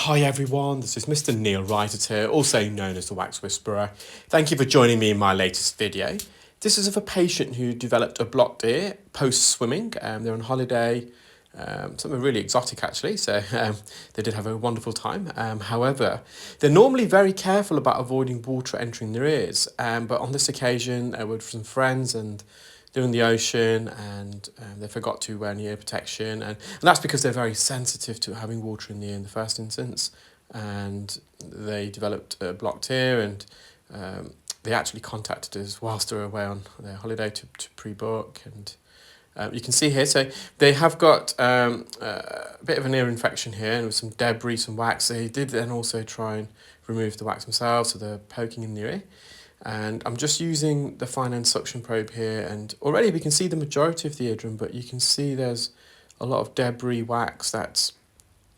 Hi everyone, this is Mr Neel Raithatha, also known as the Wax Whisperer. Thank you for joining me in my latest video. This is of a patient who developed a blocked ear post-swimming. They're on holiday, something really exotic actually, so they did have a wonderful time. However, they're normally very careful about avoiding water entering their ears, but on this occasion they were with some friends and they're in the ocean and they forgot to wear any ear protection, and that's because they're very sensitive to having water in the ear in the first instance, and they developed a blocked ear, and they actually contacted us whilst they were away on their holiday to pre-book, and you can see here, so they have got a bit of an ear infection here and with some debris, some wax. They did then also try and remove the wax themselves, so they're poking in the ear. And I'm just using the fine end suction probe here, and already we can see the majority of the eardrum, but you can see there's a lot of debris wax that's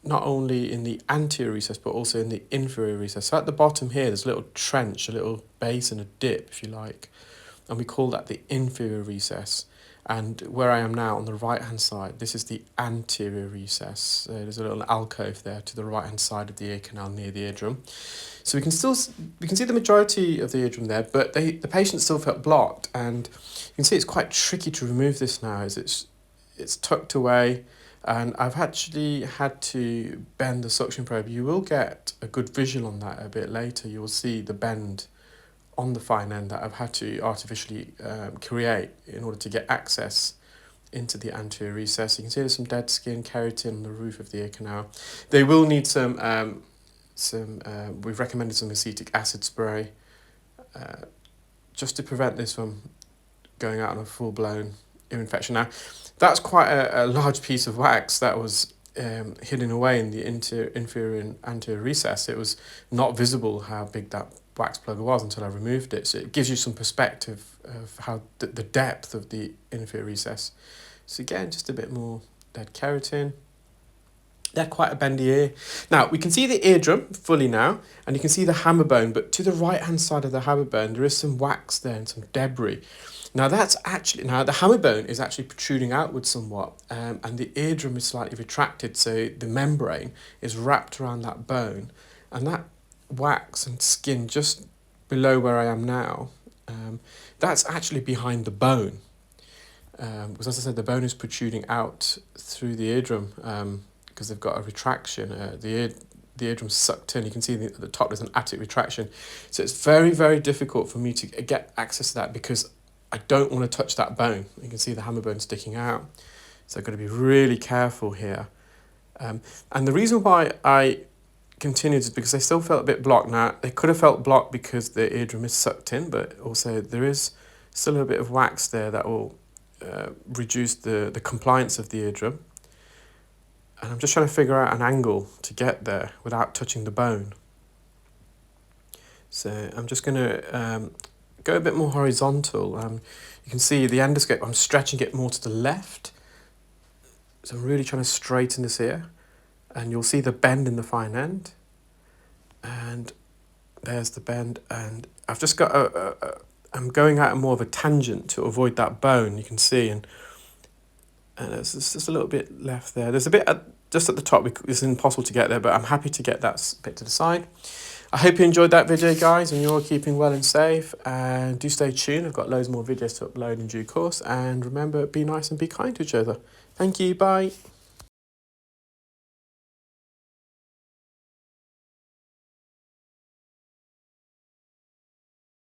not only in the anterior recess but also in the inferior recess. So at the bottom here there's a little trench, a little basin, a dip if you like, and we call that the inferior recess. And where I am now on the right hand side, this is the anterior recess. There's a little alcove there to the right hand side of the ear canal near the eardrum. So we can see the majority of the eardrum there, but the patient still felt blocked, and you can see it's quite tricky to remove this now as it's tucked away, and I've actually had to bend the suction probe. You will get a good visual on that a bit later. You will see the bend on the fine end that I've had to artificially create in order to get access into the anterior recess. You can see there's some dead skin, keratin on the roof of the ear canal. They will need we've recommended some acetic acid spray just to prevent this from going out on a full-blown ear infection. Now, that's quite a large piece of wax that was hidden away in the inferior and anterior recess. It was not visible how big that wax plug was until I removed it. So it gives you some perspective of how the depth of the inferior recess. So again, just a bit more dead keratin. They're quite a bendy ear. Now, we can see the eardrum fully now, and you can see the hammer bone, but to the right-hand side of the hammer bone, there is some wax there and some debris. Now, the hammer bone is actually protruding outwards somewhat, and the eardrum is slightly retracted, so the membrane is wrapped around that bone, and that wax and skin just below where I am now, that's actually behind the bone. Because as I said, the bone is protruding out through the eardrum, because they've got a retraction. The eardrum's sucked in. You can see at the top there's an attic retraction. So it's very, very difficult for me to get access to that because I don't want to touch that bone. You can see the hammer bone sticking out. So I've got to be really careful here. And the reason why I continued is because they still felt a bit blocked. Now, they could have felt blocked because the eardrum is sucked in, but also there is still a bit of wax there that will reduce the compliance of the eardrum. And I'm just trying to figure out an angle to get there without touching the bone. So I'm just going to go a bit more horizontal. You can see the endoscope, I'm stretching it more to the left. So I'm really trying to straighten this ear. And you'll see the bend in the fine end. And there's the bend. And I've just got I'm going out more of a tangent to avoid that bone, you can see. And there's just a little bit left there. There's a bit just at the top. It's impossible to get there, but I'm happy to get that bit to the side. I hope you enjoyed that video, guys, and you're all keeping well and safe. And do stay tuned. I've got loads more videos to upload in due course. And remember, be nice and be kind to each other. Thank you. Bye.